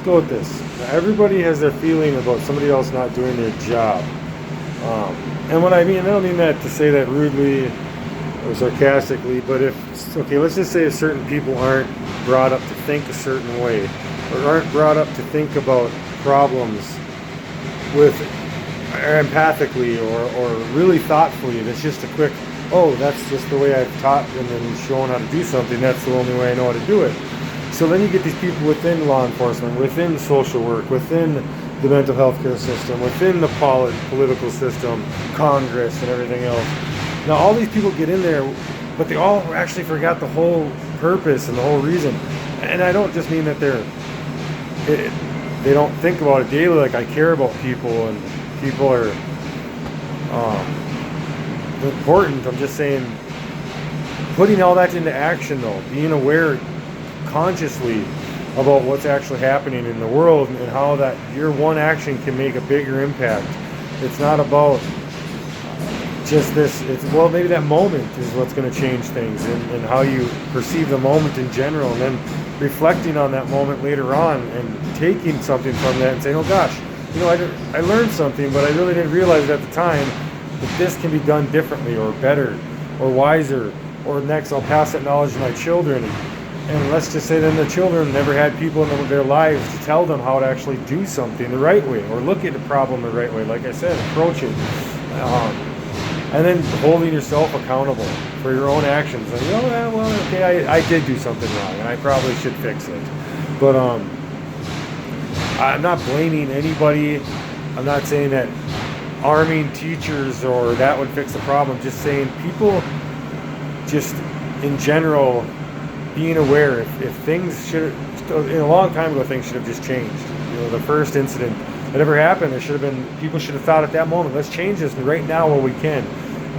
let's go with this. Everybody has their feeling about somebody else not doing their job. Um, and what I mean, I don't mean that to say that rudely or sarcastically, but okay, let's just say if certain people aren't brought up to think a certain way, or aren't brought up to think about problems with empathically or really thoughtfully, and it's just a quick, oh, that's just the way I've taught them and shown how to do something, that's the only way I know how to do it. So then you get these people within law enforcement, within social work, within the mental health care system, within the political system, Congress and everything else. Now all these people get in there, but they all actually forgot the whole purpose and the whole reason. And I don't just mean that they don't think about it daily, like I care about people and people are important. I'm just saying, putting all that into action though, being aware consciously about what's actually happening in the world and how that your one action can make a bigger impact. It's not about just this, it's, well, maybe that moment is what's going to change things and how you perceive the moment in general, and then reflecting on that moment later on and taking something from that and saying, oh gosh, I learned something, but I really didn't realize at the time that this can be done differently or better or wiser, or next I'll pass that knowledge to my children. And let's just say then the children never had people in their lives to tell them how to actually do something the right way or look at the problem the right way. Like I said, approach it. And then holding yourself accountable for your own actions. And okay, I did do something wrong and I probably should fix it. But I'm not blaming anybody. I'm not saying that arming teachers or that would fix the problem. Just saying people just in general being aware if things should, in a long time ago, things should have just changed. The first incident that ever happened, people should have thought at that moment, let's change this right now while we can.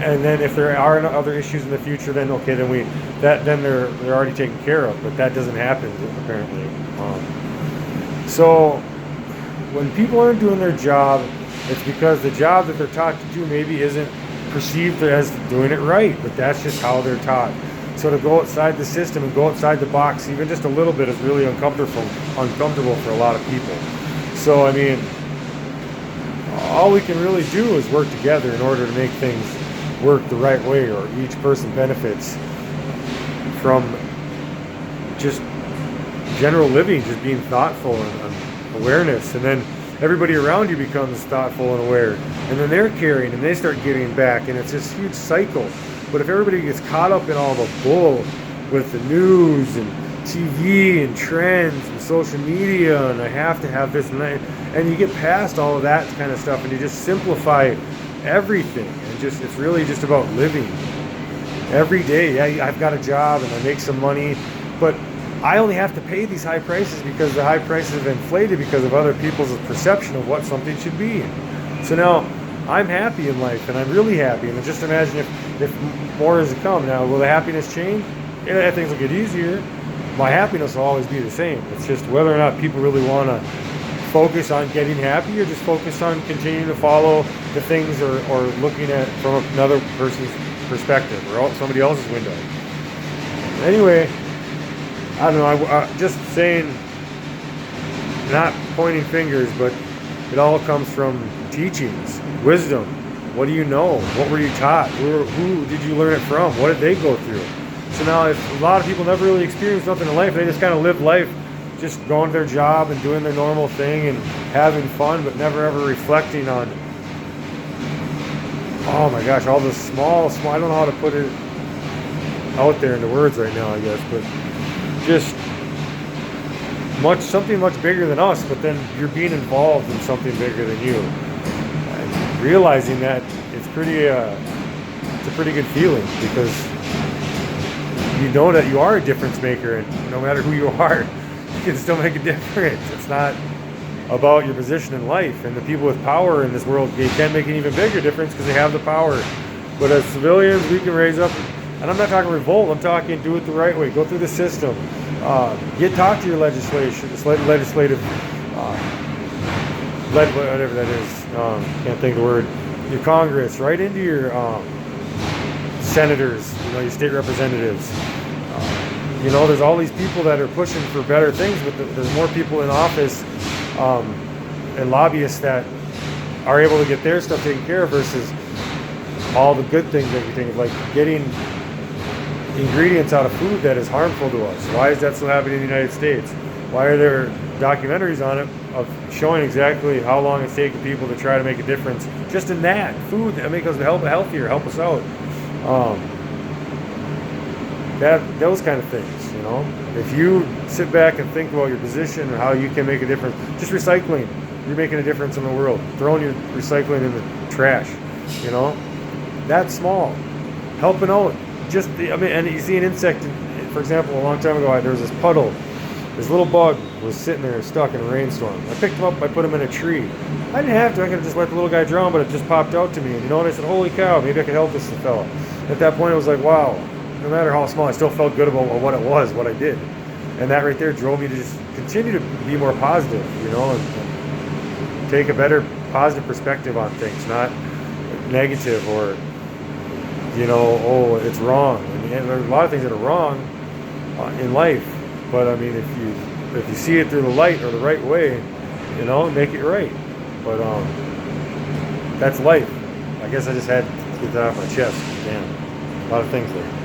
And then if there are other issues in the future, then okay, then they're already taken care of. But that doesn't happen apparently. So when people aren't doing their job, it's because the job that they're taught to do maybe isn't perceived as doing it right. But that's just how they're taught. So to go outside the system and go outside the box, even just a little bit, is really uncomfortable for a lot of people. So, I mean, all we can really do is work together in order to make things work the right way, or each person benefits from just general living, just being thoughtful and awareness. And then everybody around you becomes thoughtful and aware. And then they're caring and they start giving back. And it's this huge cycle. But if everybody gets caught up in all the bull with the news and TV and trends and social media and I have to have this and you get past all of that kind of stuff and you just simplify everything and it's really just about living every day. Yeah, I've got a job and I make some money, but I only have to pay these high prices because the high prices have inflated because of other people's perception of what something should be. So now I'm happy in life, and I'm really happy. And just imagine if more is to come. Now, will the happiness change? Yeah, things will get easier. My happiness will always be the same. It's just whether or not people really want to focus on getting happy or just focus on continuing to follow the things or looking at from another person's perspective or somebody else's window. Anyway, I don't know. I just saying, not pointing fingers, but it all comes from teachings, wisdom. What do you know? What were you taught? Who did you learn it from? What did they go through? So now if a lot of people never really experienced nothing in life, they just kind of live life just going to their job and doing their normal thing and having fun, but never ever reflecting on, oh my gosh, all the small, I don't know how to put it out there into words right now, I guess, but just something much bigger than us, but then you're being involved in something bigger than you. And realizing that it's a pretty good feeling, because you know that you are a difference maker, and no matter who you are, you can still make a difference. It's not about your position in life, and the people with power in this world, they can make an even bigger difference because they have the power. But as civilians, we can raise up, and I'm not talking revolt, I'm talking do it the right way, go through the system. Talk to your legislative, whatever that is, can't think of the word, your Congress, right into your senators, your state representatives. There's all these people that are pushing for better things, but there's more people in office and lobbyists that are able to get their stuff taken care of versus all the good things that you think of, like getting ingredients out of food that is harmful to us. Why is that still happening in the United States? Why are there documentaries on it of showing exactly how long it's taken people to try to make a difference just in that food that make us healthier, help us out? Those kind of things, If you sit back and think about your position and how you can make a difference, just recycling, you're making a difference in the world. Throwing your recycling in the trash, that's small. Helping out, and you see an insect. For example, a long time ago, there was this puddle. This little bug was sitting there stuck in a rainstorm. I picked him up, I put him in a tree. I didn't have to, I could have just let the little guy drown, but it just popped out to me. And I said, holy cow, maybe I could help this fella. At that point, it was like, wow, no matter how small, I still felt good about what it was, what I did. And that right there drove me to just continue to be more positive, and take a better positive perspective on things, not negative or, oh, it's wrong. And there's a lot of things that are wrong in life. But I mean, if you see it through the light or the right way, make it right. But that's life. I guess I just had to get that off my chest. Damn, a lot of things there.